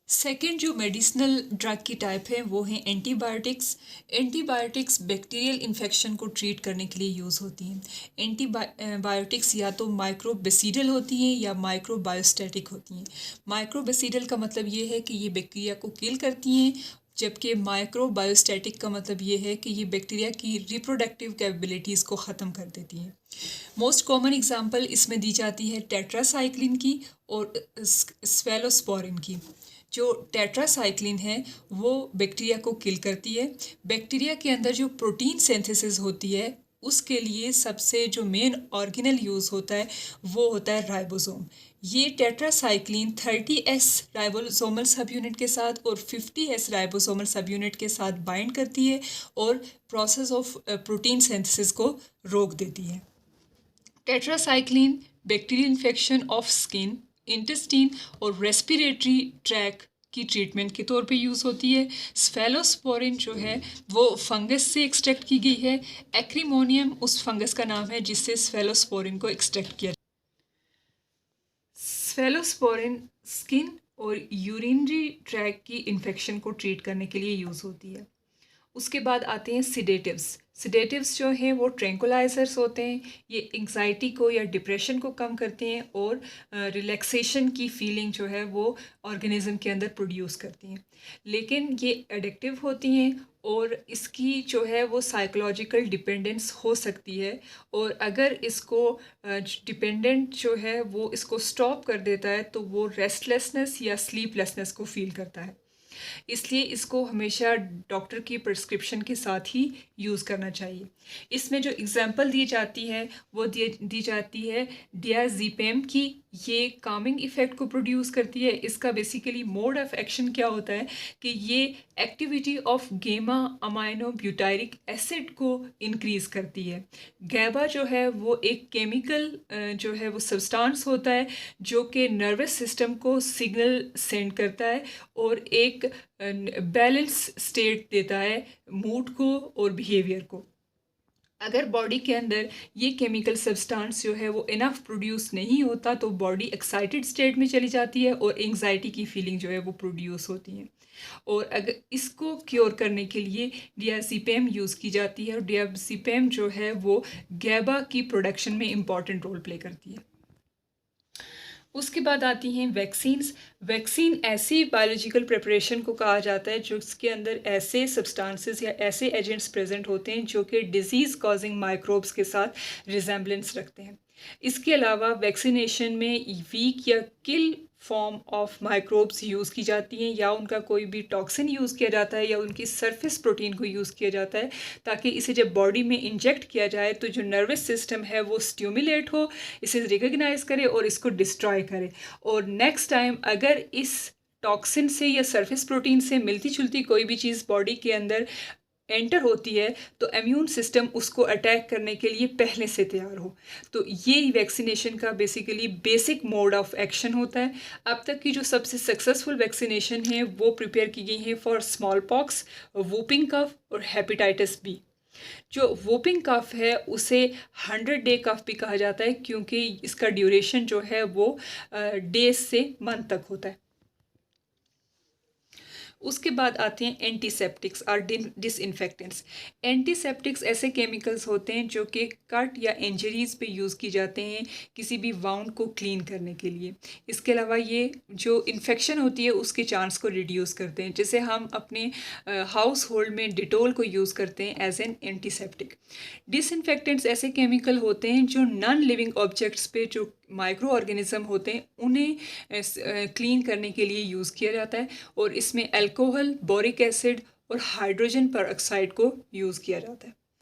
Second जो medicinal drug की type है वो है एंटीबायोटिक्स। एंटीबायोटिक्स बैक्टीरियल इन्फेक्शन को ट्रीट करने के लिए यूज़ होती हैं। एंटीबायोटिक्स या तो माइक्रोबैसिडल होती हैं या माइक्रोबायोस्टैटिक होती हैं। माइक्रोबैसिडल का मतलब ये है कि ये बैक्टीरिया को किल करती हैं, जबकि माइक्रोबायोस्टैटिक का मतलब ये है कि ये बैक्टीरिया की रिप्रोडक्टिव कैपेबिलिटीज़ को ख़त्म कर देती हैं। मोस्ट कॉमन एग्जांपल इसमें दी जाती है टेट्रासाइक्लिन की और स्फेलोस्पोरिन की। जो टेट्रासाइक्लिन है वो बैक्टीरिया को किल करती है। बैक्टीरिया के अंदर जो प्रोटीन सिंथेसिस होती है उसके लिए सबसे जो मेन ऑर्गेनल यूज़ होता है वो होता है राइबोसोम। ये टेट्रासाइक्लिन 30S राइबोसोमल सब यूनिट के साथ और 50S राइबोसोमल सब यूनिट के साथ बाइंड करती है और प्रोसेस ऑफ प्रोटीन सिंथेसिस को रोक देती है। Tetracycline bacterial infection of skin, intestine और रेस्पिरेटरी ट्रैक की ट्रीटमेंट के तौर पे यूज़ होती है। स्फेलोस्पोरिन जो है वो फंगस से एक्सट्रैक्ट की गई है। एक्रीमोनियम उस फंगस का नाम है जिससे स्फेलोस्पोरिन को एक्सट्रैक्ट किया। स्फेलोस्पोरिन स्किन और यूरिनरी ट्रैक की इन्फेक्शन को ट्रीट करने के लिए यूज़ होती है। उसके बाद आते हैं सिडेटिव्स। सिडेटिव्स जो हैं वो ट्रैंकुलाइजर्स होते हैं। ये एंग्जाइटी को या डिप्रेशन को कम करते हैं और रिलैक्सेशन की फीलिंग जो है वो ऑर्गेनिज्म के अंदर प्रोड्यूस करती हैं। लेकिन ये एडिक्टिव होती हैं और इसकी जो है वो साइकोलॉजिकल डिपेंडेंस हो सकती है, और अगर इसको डिपेंडेंट जो है वो इसको स्टॉप कर देता है तो वो रेस्टलेसनेस या स्लीपलेसनेस को फील करता है। इसलिए इसको हमेशा डॉक्टर की प्रिस्क्रिप्शन के साथ ही यूज़ करना चाहिए। इसमें जो एग्जांपल दी जाती है वो दी जाती है डियाज़ेपम की। ये कामिंग इफ़ेक्ट को प्रोड्यूस करती है। इसका बेसिकली मोड ऑफ एक्शन क्या होता है कि ये एक्टिविटी ऑफ गेमा अमाइनो ब्यूटारिक एसिड को इंक्रीज़ करती है। गैबा जो है वो एक केमिकल जो है वो सब्सटेंस होता है जो कि नर्वस सिस्टम को सिग्नल सेंड करता है और एक बैलेंस स्टेट देता है मूड को और बिहेवियर को। अगर बॉडी के अंदर ये केमिकल सब्सटेंस जो है वो इनफ प्रोड्यूस नहीं होता तो बॉडी एक्साइटेड स्टेट में चली जाती है और एंग्जाइटी की फीलिंग जो है वो प्रोड्यूस होती है। और अगर इसको क्योर करने के लिए डियाज़ेपम यूज़ की जाती है, और डियाज़ेपम जो है वो गैबा की प्रोडक्शन में इम्पॉर्टेंट रोल प्ले करती है। उसके बाद आती हैं वैक्सीन्स। वैक्सीन ऐसी बायोलॉजिकल प्रिपरेशन को कहा जाता है जो इसके अंदर ऐसे सब्सटेंसेस या ऐसे एजेंट्स प्रेजेंट होते हैं जो कि डिजीज़ कॉजिंग माइक्रोब्स के साथ रिजेम्बलेंस रखते हैं। इसके अलावा वैक्सीनेशन में वीक या किल फॉर्म ऑफ माइक्रोब्स यूज़ की जाती हैं, या उनका कोई भी टॉक्सिन यूज़ किया जाता है या उनकी सरफेस प्रोटीन को यूज़ किया जाता है ताकि इसे जब बॉडी में इंजेक्ट किया जाए तो जो नर्वस सिस्टम है वो स्टिमुलेट हो, इसे रिकग्नाइज करे और इसको डिस्ट्रॉय करे। और नेक्स्ट टाइम अगर इस टॉक्सिन से या सरफेस प्रोटीन से मिलती जुलती कोई भी चीज़ बॉडी के अंदर एंटर होती है तो इम्यून सिस्टम उसको अटैक करने के लिए पहले से तैयार हो। तो ये वैक्सीनेशन का basically basic mode of action होता है। अब तक की जो सबसे सक्सेसफुल वैक्सीनेशन है वो प्रिपेयर की गई है for small pox, whooping cough और हेपेटाइटिस बी। जो वूपिंग कफ है उसे 100 डे कफ भी कहा जाता है क्योंकि इसका ड्यूरेशन जो है वो डेज से मंथ तक होता है। उसके बाद आते हैं एंटीसेप्टिक्स और डिसइंफेक्टेंट्स। एंटीसेप्टिक्स ऐसे केमिकल्स होते हैं जो कि कट या इंजरीज पे यूज़ की जाते हैं किसी भी वाउंड को क्लीन करने के लिए। इसके अलावा ये जो इन्फेक्शन होती है उसके चांस को रिड्यूस करते हैं, जैसे हम अपने हाउस होल्ड में डिटोल को यूज़ करते हैं एज एन एंटीसेप्टिक। डिसइंफेक्टेंट्स ऐसे केमिकल होते हैं जो नॉन लिविंग ऑब्जेक्ट्स पे जो माइक्रो ऑर्गेनिज्म होते हैं उन्हें क्लीन करने के लिए यूज़ किया जाता है, और इसमें अल्कोहल, बोरिक एसिड और हाइड्रोजन पर ऑक्साइड को यूज़ किया जाता है।